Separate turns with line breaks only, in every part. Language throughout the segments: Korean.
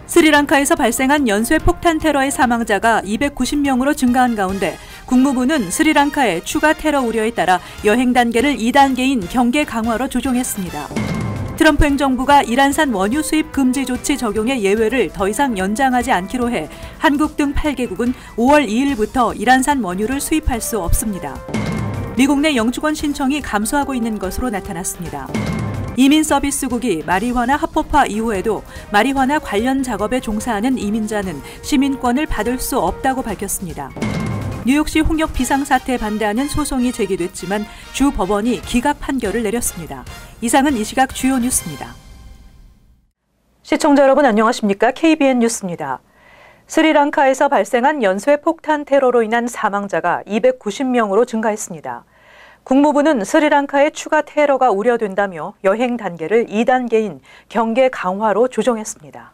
스리랑카에서 발생한 연쇄 폭탄 테러의 사망자가 290명으로 증가한 가운데 국무부는 스리랑카의 추가 테러 우려에 따라 여행 단계를 2단계인 경계 강화로 조정했습니다. 트럼프 행정부가 이란산 원유 수입 금지 조치 적용의 예외를 더 이상 연장하지 않기로 해 한국 등 8개국은 5월 2일부터 이란산 원유를 수입할 수 없습니다. 미국 내 영주권 신청이 감소하고 있는 것으로 나타났습니다. 이민 서비스국이 마리화나 합법화 이후에도 마리화나 관련 작업에 종사하는 이민자는 시민권을 받을 수 없다고 밝혔습니다. 뉴욕시 홍역 비상사태에 반대하는 소송이 제기됐지만 주 법원이 기각 판결을 내렸습니다. 이상은 이 시각 주요 뉴스입니다. 시청자 여러분 안녕하십니까? KBN 뉴스입니다. 스리랑카에서 발생한 연쇄 폭탄 테러로 인한 사망자가 290명으로 증가했습니다. 국무부는 스리랑카의 추가 테러가 우려된다며 여행 단계를 2단계인 경계 강화로 조정했습니다.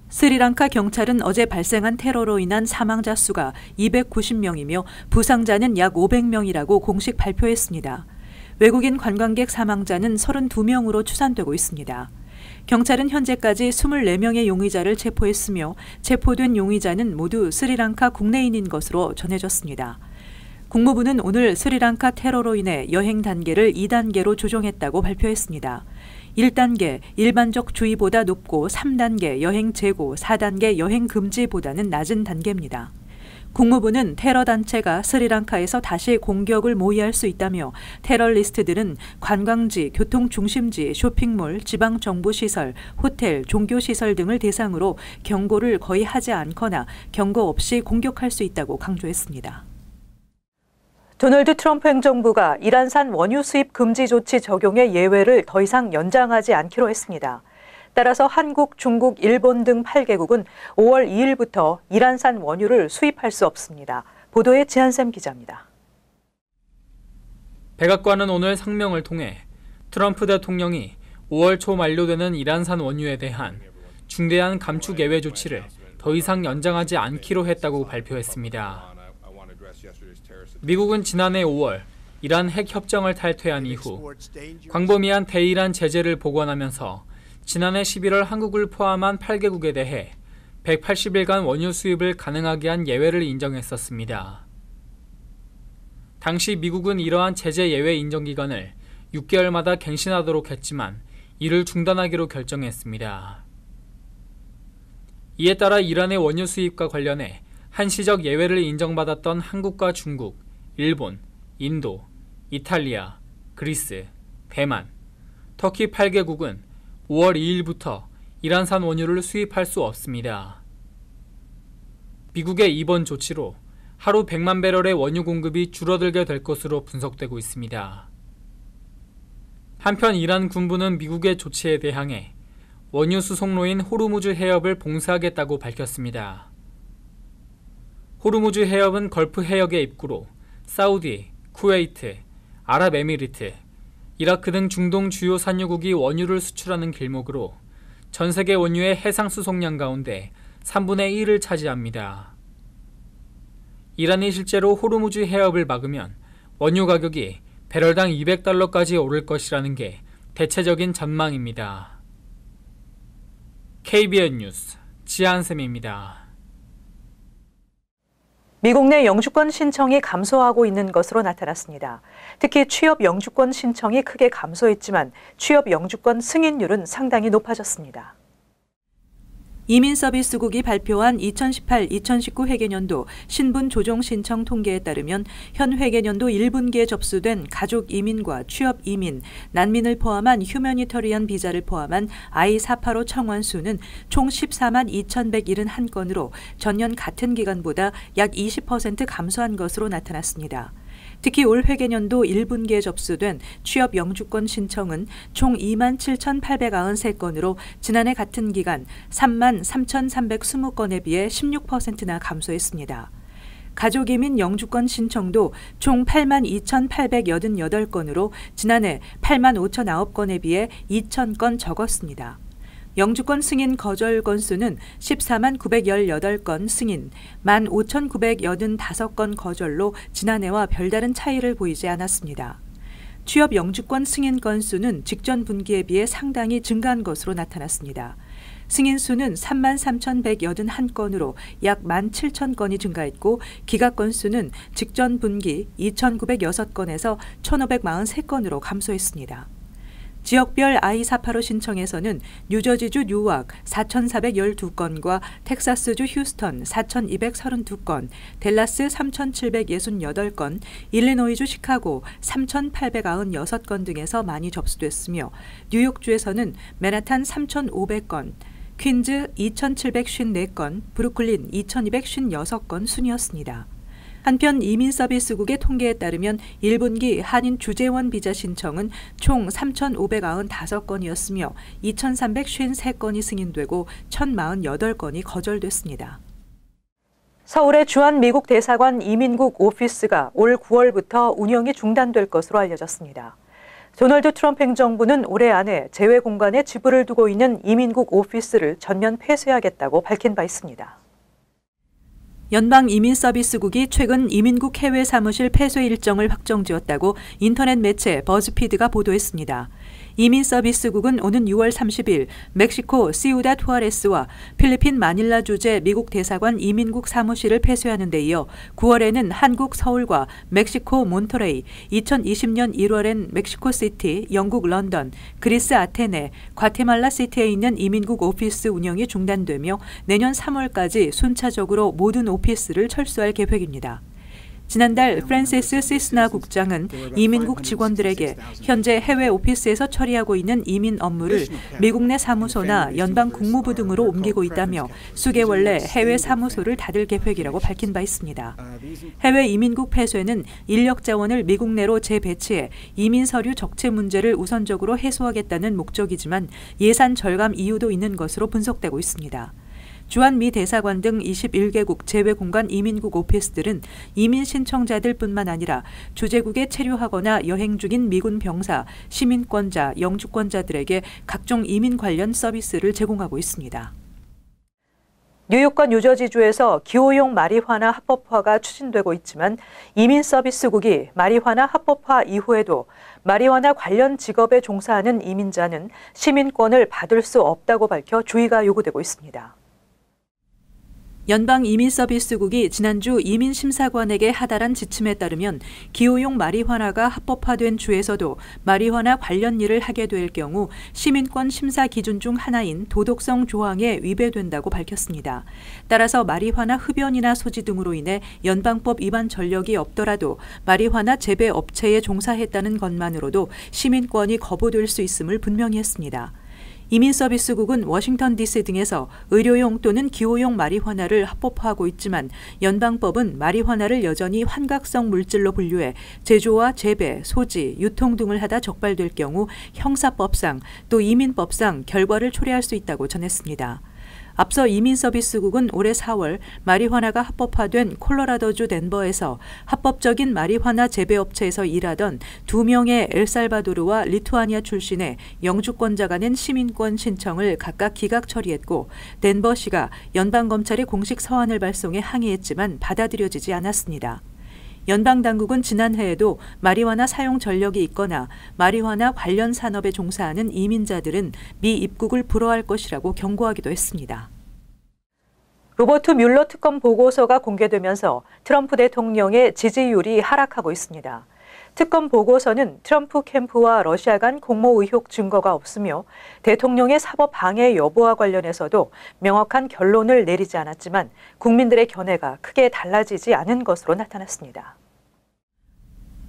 스리랑카 경찰은 어제 발생한 테러로 인한 사망자 수가 290명이며 부상자는 약 500명이라고 공식 발표했습니다. 외국인 관광객 사망자는 32명으로 추산되고 있습니다. 경찰은 현재까지 24명의 용의자를 체포했으며 체포된 용의자는 모두 스리랑카 국내인인 것으로 전해졌습니다. 국무부는 오늘 스리랑카 테러로 인해 여행 단계를 2단계로 조정했다고 발표했습니다. 1단계 일반적 주의보다 높고 3단계 여행 재고, 4단계 여행 금지보다는 낮은 단계입니다. 국무부는 테러 단체가 스리랑카에서 다시 공격을 모의할 수 있다며 테러리스트들은 관광지, 교통중심지, 쇼핑몰, 지방정부시설, 호텔, 종교시설 등을 대상으로 경고를 거의 하지 않거나 경고 없이 공격할 수 있다고 강조했습니다. 도널드 트럼프 행정부가 이란산 원유 수입 금지 조치 적용의 예외를 더 이상 연장하지 않기로 했습니다. 따라서 한국, 중국, 일본 등 8개국은 5월 2일부터 이란산 원유를 수입할 수 없습니다. 보도에 지한샘 기자입니다.
백악관은 오늘 성명을 통해 트럼프 대통령이 5월 초 만료되는 이란산 원유에 대한 중대한 감축 예외 조치를 더 이상 연장하지 않기로 했다고 발표했습니다. 미국은 지난해 5월 이란 핵 협정을 탈퇴한 이후 광범위한 대이란 제재를 복원하면서 지난해 11월 한국을 포함한 8개국에 대해 180일간 원유 수입을 가능하게 한 예외를 인정했었습니다. 당시 미국은 이러한 제재 예외 인정 기간을 6개월마다 갱신하도록 했지만 이를 중단하기로 결정했습니다. 이에 따라 이란의 원유 수입과 관련해 한시적 예외를 인정받았던 한국과 중국, 일본, 인도, 이탈리아, 그리스, 대만, 터키 8개국은 5월 2일부터 이란산 원유를 수입할 수 없습니다. 미국의 이번 조치로 하루 100만 배럴의 원유 공급이 줄어들게 될 것으로 분석되고 있습니다. 한편 이란 군부는 미국의 조치에 대항해 원유 수송로인 호르무즈 해협을 봉쇄하겠다고 밝혔습니다. 호르무즈 해협은 걸프 해역의 입구로 사우디, 쿠웨이트, 아랍에미리트, 이라크 등 중동 주요 산유국이 원유를 수출하는 길목으로 전 세계 원유의 해상 수송량 가운데 3분의 1을 차지합니다. 이란이 실제로 호르무즈 해협을 막으면 원유 가격이 배럴당 $200까지 오를 것이라는 게 대체적인 전망입니다. KBN 뉴스 지한샘입니다.
미국 내 영주권 신청이 감소하고 있는 것으로 나타났습니다. 특히 취업 영주권 신청이 크게 감소했지만 취업 영주권 승인율은 상당히 높아졌습니다. 이민서비스국이 발표한 2018-2019 회계년도 신분 조정 신청 통계에 따르면 현 회계년도 1분기에 접수된 가족 이민과 취업 이민, 난민을 포함한 휴머니터리언 비자를 포함한 I-485 청원 수는 총 14만 2,171건으로 전년 같은 기간보다 약 20% 감소한 것으로 나타났습니다. 특히 올 회계년도 1분기에 접수된 취업 영주권 신청은 총 2만 7,893건으로 지난해 같은 기간 3만 3,320건에 비해 16%나 감소했습니다. 가족이민 영주권 신청도 총 8만 2,888건으로 지난해 8만 5,009건에 비해 2,000건 적었습니다. 영주권 승인 거절 건수는 14만 918건 승인, 15,985건 거절로 지난해와 별다른 차이를 보이지 않았습니다. 취업 영주권 승인 건수는 직전 분기에 비해 상당히 증가한 것으로 나타났습니다. 승인 수는 33,181건으로 약 17,000건이 증가했고 기각 건수는 직전 분기 2,906건에서 1,543건으로 감소했습니다. 지역별 I-485 신청에서는 뉴저지주 뉴악 4,412건과 텍사스주 휴스턴 4,232건, 댈라스 3,768건, 일리노이주 시카고 3,896건 등에서 많이 접수됐으며 뉴욕주에서는 맨하탄 3,500건, 퀸즈 2,754건, 브루클린 2,256건 순이었습니다. 한편 이민서비스국의 통계에 따르면 1분기 한인 주재원 비자 신청은 총 3,595건이었으며 2,353건이 승인되고 1,048건이 거절됐습니다. 서울의 주한 미국 대사관 이민국 오피스가 올 9월부터 운영이 중단될 것으로 알려졌습니다. 도널드 트럼프 행정부는 올해 안에 재외 공간에 지부를 두고 있는 이민국 오피스를 전면 폐쇄하겠다고 밝힌 바 있습니다. 연방이민서비스국이 최근 이민국 해외 사무실 폐쇄 일정을 확정지었다고 인터넷 매체 버즈피드가 보도했습니다. 이민서비스국은 오는 6월 30일 멕시코 시우다 투아레스와 필리핀 마닐라 주재 미국 대사관 이민국 사무실을 폐쇄하는 데 이어 9월에는 한국 서울과 멕시코 몬터레이, 2020년 1월엔 멕시코 시티, 영국 런던, 그리스 아테네, 과테말라 시티에 있는 이민국 오피스 운영이 중단되며 내년 3월까지 순차적으로 모든 오피스를 철수할 계획입니다. 지난달 프랜시스 시스나 국장은 이민국 직원들에게 현재 해외 오피스에서 처리하고 있는 이민 업무를 미국 내 사무소나 연방 국무부 등으로 옮기고 있다며 수개월 내 해외 사무소를 닫을 계획이라고 밝힌 바 있습니다. 해외 이민국 폐쇄는 인력 자원을 미국 내로 재배치해 이민 서류 적체 문제를 우선적으로 해소하겠다는 목적이지만 예산 절감 이유도 있는 것으로 분석되고 있습니다. 주한 미 대사관 등 21개국 재외공간 이민국 오피스들은 이민 신청자들뿐만 아니라 주재국에 체류하거나 여행 중인 미군 병사, 시민권자, 영주권자들에게 각종 이민 관련 서비스를 제공하고 있습니다. 뉴욕과 뉴저지주에서 기호용 마리화나 합법화가 추진되고 있지만 이민서비스국이 마리화나 합법화 이후에도 마리화나 관련 직업에 종사하는 이민자는 시민권을 받을 수 없다고 밝혀 주의가 요구되고 있습니다. 연방이민서비스국이 지난주 이민심사관에게 하달한 지침에 따르면 기호용 마리화나가 합법화된 주에서도 마리화나 관련 일을 하게 될 경우 시민권 심사 기준 중 하나인 도덕성 조항에 위배된다고 밝혔습니다. 따라서 마리화나 흡연이나 소지 등으로 인해 연방법 위반 전력이 없더라도 마리화나 재배 업체에 종사했다는 것만으로도 시민권이 거부될 수 있음을 분명히 했습니다. 이민서비스국은 워싱턴 DC 등에서 의료용 또는 기호용 마리화나를 합법화하고 있지만 연방법은 마리화나를 여전히 환각성 물질로 분류해 제조와 재배, 소지, 유통 등을 하다 적발될 경우 형사법상 또 이민법상 결과를 초래할 수 있다고 전했습니다. 앞서 이민서비스국은 올해 4월 마리화나가 합법화된 콜로라도주 덴버에서 합법적인 마리화나 재배업체에서 일하던 2명의 엘살바도르와 리투아니아 출신의 영주권자가 낸 시민권 신청을 각각 기각 처리했고 덴버시가 연방검찰에 공식 서한을 발송해 항의했지만 받아들여지지 않았습니다. 연방당국은 지난해에도 마리화나 사용 전력이 있거나 마리화나 관련 산업에 종사하는 이민자들은 미 입국을 불허할 것이라고 경고하기도 했습니다. 로버트 뮬러 특검 보고서가 공개되면서 트럼프 대통령의 지지율이 하락하고 있습니다. 특검 보고서는 트럼프 캠프와 러시아 간 공모 의혹 증거가 없으며 대통령의 사법 방해 여부와 관련해서도 명확한 결론을 내리지 않았지만 국민들의 견해가 크게 달라지지 않은 것으로 나타났습니다.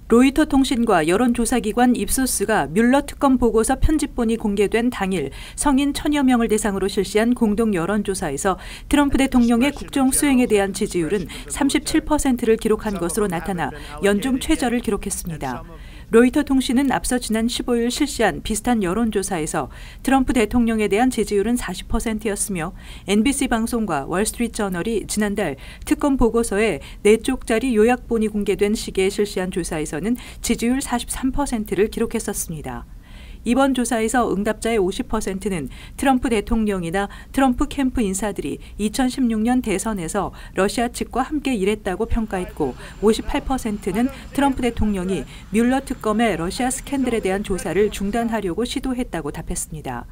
로이터 통신과 여론조사기관 입소스가 뮬러 특검 보고서 편집본이 공개된 당일 성인 1000여 명을 대상으로 실시한 공동 여론조사에서 트럼프 대통령의 국정 수행에 대한 지지율은 37%를 기록한 것으로 나타나 연중 최저를 기록했습니다. 로이터 통신은 앞서 지난 15일 실시한 비슷한 여론조사에서 트럼프 대통령에 대한 지지율은 40%였으며 NBC 방송과 월스트리트저널이 지난달 특검 보고서에 4쪽짜리 요약본이 공개된 시기에 실시한 조사에서는 지지율 43%를 기록했었습니다. 이번 조사에서 응답자의 50%는 트럼프 대통령이나 트럼프 캠프 인사들이 2016년 대선에서 러시아 측과 함께 일했다고 평가했고 58%는 트럼프 대통령이 뮬러 특검의 러시아 스캔들에 대한 조사를 중단하려고 시도했다고 답했습니다.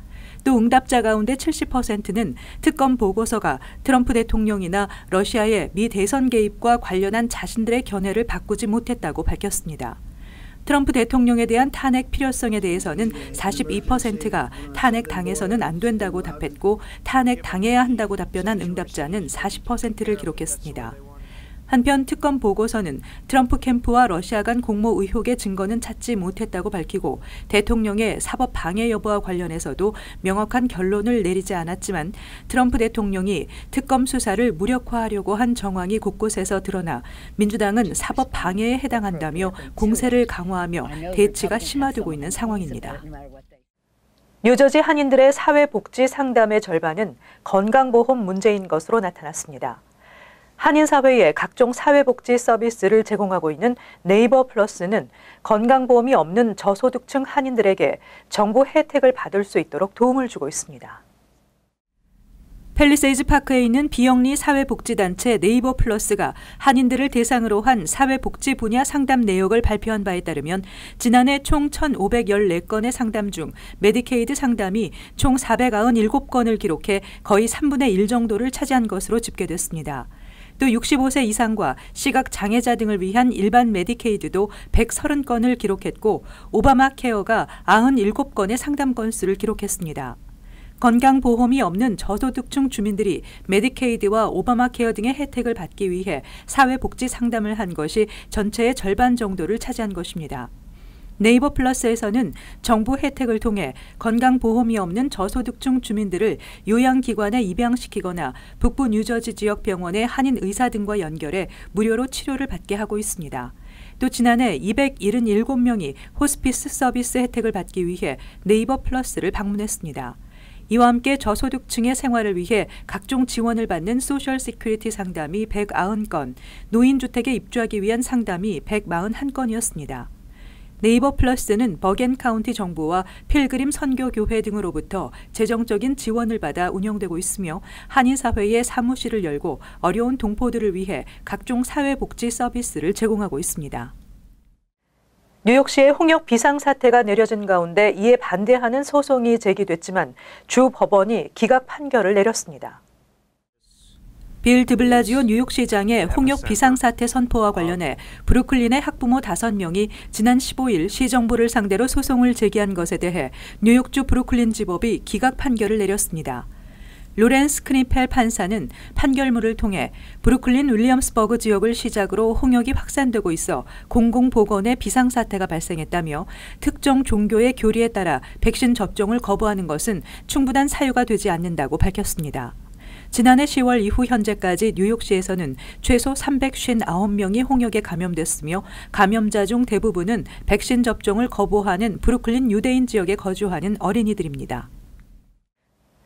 또 응답자 가운데 70%는 특검 보고서가 트럼프 대통령이나 러시아의 미 대선 개입과 관련한 자신들의 견해를 바꾸지 못했다고 밝혔습니다. 트럼프 대통령에 대한 탄핵 필요성에 대해서는 42%가 탄핵 당해서는 안 된다고 답했고 탄핵 당해야 한다고 답변한 응답자는 40%를 기록했습니다. 한편 특검 보고서는 트럼프 캠프와 러시아 간 공모 의혹의 증거는 찾지 못했다고 밝히고 대통령의 사법 방해 여부와 관련해서도 명확한 결론을 내리지 않았지만 트럼프 대통령이 특검 수사를 무력화하려고 한 정황이 곳곳에서 드러나 민주당은 사법 방해에 해당한다며 공세를 강화하며 대치가 심화되고 있는 상황입니다. 뉴저지 한인들의 사회복지 상담의 절반은 건강보험 문제인 것으로 나타났습니다. 한인사회에 각종 사회복지 서비스를 제공하고 있는 네이버 플러스는 건강보험이 없는 저소득층 한인들에게 정부 혜택을 받을 수 있도록 도움을 주고 있습니다. 팰리세이즈 파크에 있는 비영리 사회복지단체 네이버 플러스가 한인들을 대상으로 한 사회복지 분야 상담 내역을 발표한 바에 따르면 지난해 총 1,514건의 상담 중 메디케이드 상담이 총 497건을 기록해 거의 3분의 1 정도를 차지한 것으로 집계됐습니다. 또 65세 이상과 시각장애자 등을 위한 일반 메디케이드도 130건을 기록했고 오바마 케어가 97건의 상담 건수를 기록했습니다. 건강보험이 없는 저소득층 주민들이 메디케이드와 오바마 케어 등의 혜택을 받기 위해 사회복지 상담을 한 것이 전체의 절반 정도를 차지한 것입니다. 네이버 플러스에서는 정부 혜택을 통해 건강보험이 없는 저소득층 주민들을 요양기관에 입양시키거나 북부 뉴저지 지역 병원의 한인 의사 등과 연결해 무료로 치료를 받게 하고 있습니다. 또 지난해 277명이 호스피스 서비스 혜택을 받기 위해 네이버 플러스를 방문했습니다. 이와 함께 저소득층의 생활을 위해 각종 지원을 받는 소셜 시큐리티 상담이 190건, 노인주택에 입주하기 위한 상담이 141건이었습니다. 네이버 플러스는 버겐 카운티 정부와 필그림 선교교회 등으로부터 재정적인 지원을 받아 운영되고 있으며 한인사회에 사무실을 열고 어려운 동포들을 위해 각종 사회복지 서비스를 제공하고 있습니다. 뉴욕시의 홍역 비상사태가 내려진 가운데 이에 반대하는 소송이 제기됐지만 주 법원이 기각 판결을 내렸습니다. 빌 드블라지오 뉴욕시장의 홍역 비상사태 선포와 관련해 브루클린의 학부모 5명이 지난 15일 시정부를 상대로 소송을 제기한 것에 대해 뉴욕주 브루클린 지법이 기각 판결을 내렸습니다. 로렌스 크니펠 판사는 판결문을 통해 브루클린 윌리엄스버그 지역을 시작으로 홍역이 확산되고 있어 공공보건에 비상사태가 발생했다며 특정 종교의 교리에 따라 백신 접종을 거부하는 것은 충분한 사유가 되지 않는다고 밝혔습니다. 지난해 10월 이후 현재까지 뉴욕시에서는 최소 359명이 홍역에 감염됐으며 감염자 중 대부분은 백신 접종을 거부하는 브루클린 유대인 지역에 거주하는 어린이들입니다.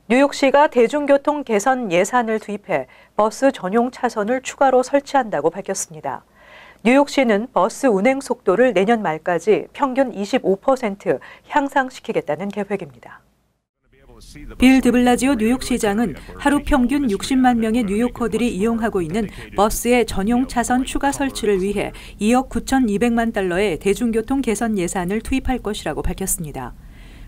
뉴욕시가 대중교통 개선 예산을 투입해 버스 전용 차선을 추가로 설치한다고 밝혔습니다. 뉴욕시는 버스 운행 속도를 내년 말까지 평균 25% 향상시키겠다는 계획입니다. 빌 드블라지오 뉴욕시장은 하루 평균 60만 명의 뉴요커들이 이용하고 있는 버스의 전용 차선 추가 설치를 위해 2억 9,200만 달러의 대중교통 개선 예산을 투입할 것이라고 밝혔습니다.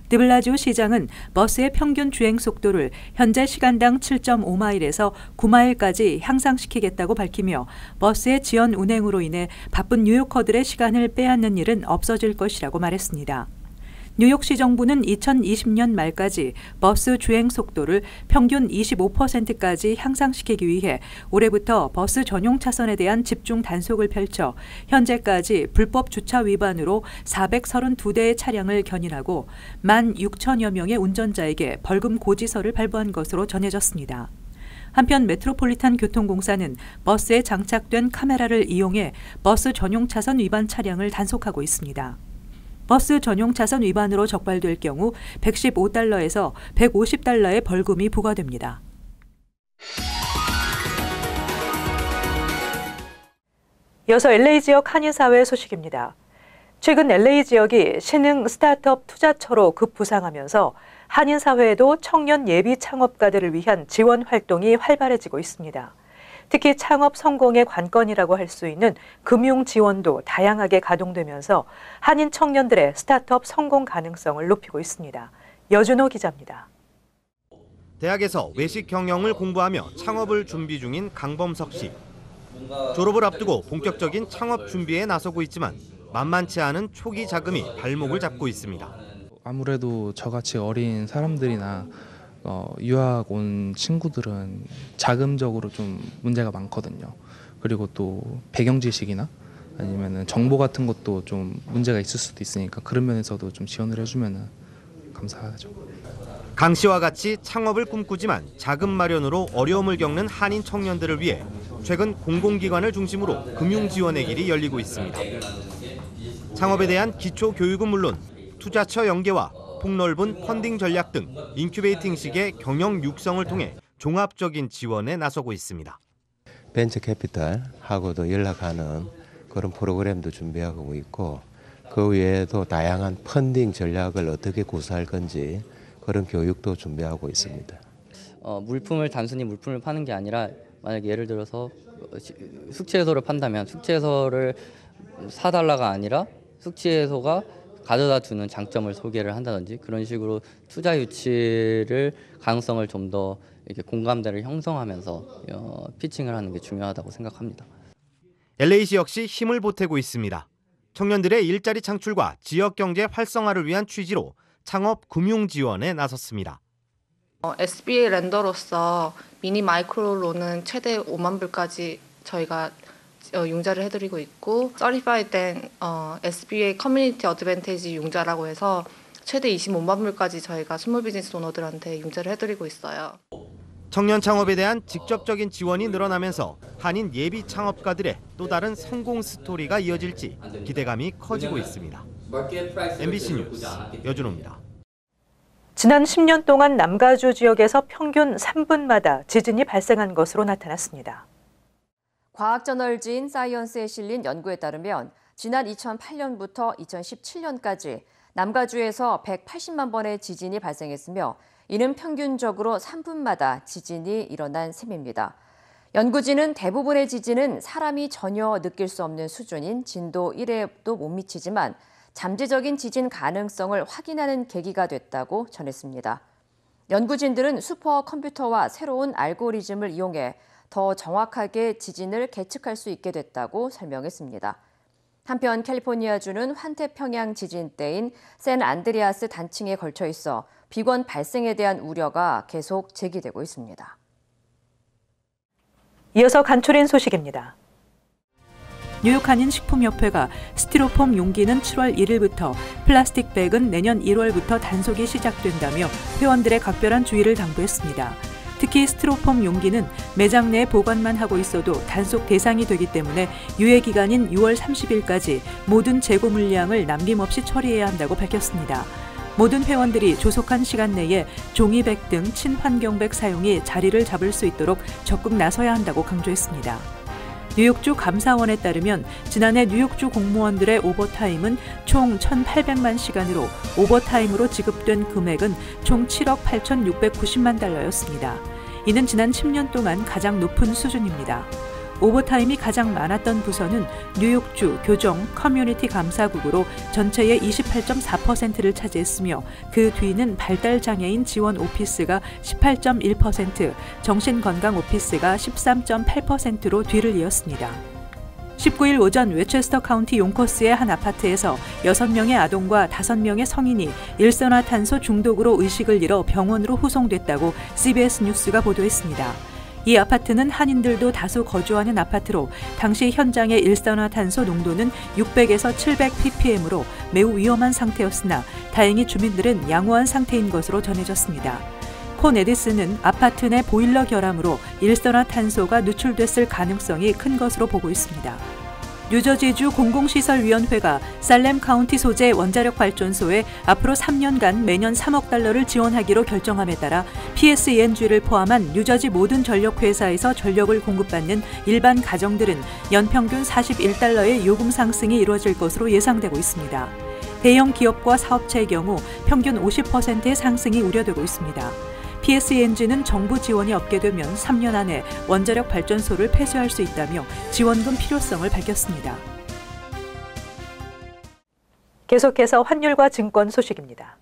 드블라지오 시장은 버스의 평균 주행 속도를 현재 시간당 7.5마일에서 9마일까지 향상시키겠다고 밝히며 버스의 지연 운행으로 인해 바쁜 뉴요커들의 시간을 빼앗는 일은 없어질 것이라고 말했습니다. 뉴욕시 정부는 2020년 말까지 버스 주행 속도를 평균 25%까지 향상시키기 위해 올해부터 버스 전용 차선에 대한 집중 단속을 펼쳐 현재까지 불법 주차 위반으로 432대의 차량을 견인하고 16,000여 명의 운전자에게 벌금 고지서를 발부한 것으로 전해졌습니다. 한편 메트로폴리탄 교통공사는 버스에 장착된 카메라를 이용해 버스 전용 차선 위반 차량을 단속하고 있습니다. 버스 전용 차선 위반으로 적발될 경우 115달러에서 150달러의 벌금이 부과됩니다. 이어서 LA 지역 한인사회 소식입니다. 최근 LA 지역이 신흥 스타트업 투자처로 급부상하면서 한인사회에도 청년 예비 창업가들을 위한 지원 활동이 활발해지고 있습니다. 특히 창업 성공의 관건이라고 할 수 있는 금융 지원도 다양하게 가동되면서 한인 청년들의 스타트업 성공 가능성을 높이고 있습니다. 여준호 기자입니다.
대학에서 외식 경영을 공부하며 창업을 준비 중인 강범석 씨. 졸업을 앞두고 본격적인 창업 준비에 나서고 있지만 만만치 않은 초기 자금이 발목을 잡고 있습니다.
아무래도 저같이 어린 사람들이나 유학 온 친구들은 자금적으로 좀 문제가 많거든요. 그리고 또 배경 지식이나 아니면은 정보 같은 것도 좀 문제가 있을 수도 있으니까 그런 면에서도 좀 지원을 해주면은 감사하죠.
강 씨와 같이 창업을 꿈꾸지만 자금 마련으로 어려움을 겪는 한인 청년들을 위해 최근 공공기관을 중심으로 금융 지원의 길이 열리고 있습니다. 창업에 대한 기초 교육은 물론 투자처 연계와 폭넓은 펀딩 전략 등 인큐베이팅식의 경영 육성을 통해 종합적인 지원에 나서고 있습니다.
벤처 캐피탈하고도 연락하는 그런 프로그램도 준비하고 있고 그 외에도 다양한 펀딩 전략을 어떻게 구사할 건지 그런 교육도 준비하고 있습니다.
물품을 단순히 물품을 파는 게 아니라 만약 예를 들어서 숙취해소를 판다면 숙취해소를 사달라가 아니라 숙취해소가 가져다 주는 장점을 소개를 한다든지 그런 식으로 투자 유치를 가능성을 좀 더 이렇게 공감대를 형성하면서 피칭을 하는 게 중요하다고 생각합니다.
LA시 역시 힘을 보태고 있습니다. 청년들의 일자리 창출과 지역 경제 활성화를 위한 취지로 창업 금융 지원에 나섰습니다.
SBA 렌더로서 미니 마이크로로는 최대 5만 불까지 저희가 융자를 해드리고 있고 서티파이된 SBA 커뮤니티 어드밴티지 융자라고 해서 최대 25만 불까지 저희가 스몰 비즈니스 오너들한테 융자를 해드리고 있어요.
청년 창업에 대한 직접적인 지원이 늘어나면서 한인 예비 창업가들의 또 다른 성공 스토리가 이어질지 기대감이 커지고 있습니다. MBC 뉴스 여준호입니다.
지난 10년 동안 남가주 지역에서 평균 3분마다 지진이 발생한 것으로 나타났습니다.
과학저널지인 사이언스에 실린 연구에 따르면 지난 2008년부터 2017년까지 남가주에서 180만 번의 지진이 발생했으며 이는 평균적으로 3분마다 지진이 일어난 셈입니다. 연구진은 대부분의 지진은 사람이 전혀 느낄 수 없는 수준인 진도 1에도 못 미치지만 잠재적인 지진 가능성을 확인하는 계기가 됐다고 전했습니다. 연구진들은 슈퍼컴퓨터와 새로운 알고리즘을 이용해 더 정확하게 지진을 계측할 수 있게 됐다고 설명했습니다. 한편 캘리포니아주는 환태평양 지진 때인 샌안드레아스 단층에 걸쳐 있어 비권 발생에 대한 우려가 계속 제기되고 있습니다.
이어서 간추린 소식입니다. 뉴욕 한인식품협회가 스티로폼 용기는 7월 1일부터, 플라스틱 백은 내년 1월부터 단속이 시작된다며 회원들의 각별한 주의를 당부했습니다. 특히 스티로폼 용기는 매장 내 보관만 하고 있어도 단속 대상이 되기 때문에 유예 기간인 6월 30일까지 모든 재고 물량을 남김없이 처리해야 한다고 밝혔습니다. 모든 회원들이 조속한 시간 내에 종이백 등 친환경백 사용이 자리를 잡을 수 있도록 적극 나서야 한다고 강조했습니다. 뉴욕주 감사원에 따르면 지난해 뉴욕주 공무원들의 오버타임은 총 1,800만 시간으로 오버타임으로 지급된 금액은 총 7억 8,690만 달러였습니다. 이는 지난 10년 동안 가장 높은 수준입니다. 오버타임이 가장 많았던 부서는 뉴욕주 교정 커뮤니티 감사국으로 전체의 28.4%를 차지했으며 그 뒤는 발달장애인 지원 오피스가 18.1%, 정신건강 오피스가 13.8%로 뒤를 이었습니다. 19일 오전 웨체스터 카운티 용커스의 한 아파트에서 6명의 아동과 5명의 성인이 일산화탄소 중독으로 의식을 잃어 병원으로 후송됐다고 CBS 뉴스가 보도했습니다. 이 아파트는 한인들도 다수 거주하는 아파트로 당시 현장의 일산화탄소 농도는 600에서 700ppm으로 매우 위험한 상태였으나 다행히 주민들은 양호한 상태인 것으로 전해졌습니다. 콘 에디슨은 아파트 내 보일러 결함으로 일산화탄소가 누출됐을 가능성이 큰 것으로 보고 있습니다. 뉴저지주 공공시설위원회가 살렘 카운티 소재 원자력 발전소에 앞으로 3년간 매년 3억 달러를 지원하기로 결정함에 따라 PSENG를 포함한 뉴저지 모든 전력회사에서 전력을 공급받는 일반 가정들은 연평균 41달러의 요금 상승이 이루어질 것으로 예상되고 있습니다. 대형 기업과 사업체의 경우 평균 50%의 상승이 우려되고 있습니다. PSENG는 정부 지원이 없게 되면 3년 안에 원자력 발전소를 폐쇄할 수 있다며 지원금 필요성을 밝혔습니다. 계속해서 환율과 증권 소식입니다.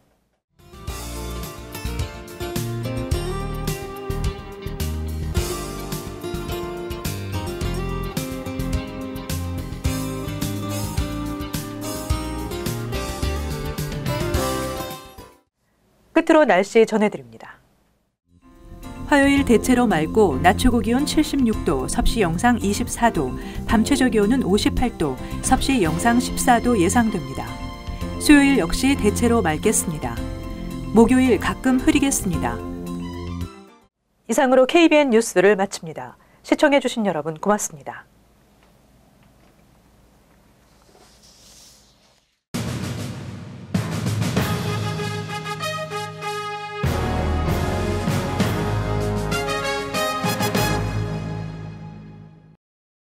끝으로 날씨 전해드립니다. 화요일 대체로 맑고 낮 최고 기온 76도, 섭씨 영상 24도, 밤 최저 기온은 58도, 섭씨 영상 14도 예상됩니다. 수요일 역시 대체로 맑겠습니다. 목요일 가끔 흐리겠습니다. 이상으로 KBN 뉴스를 마칩니다. 시청해주신 여러분 고맙습니다.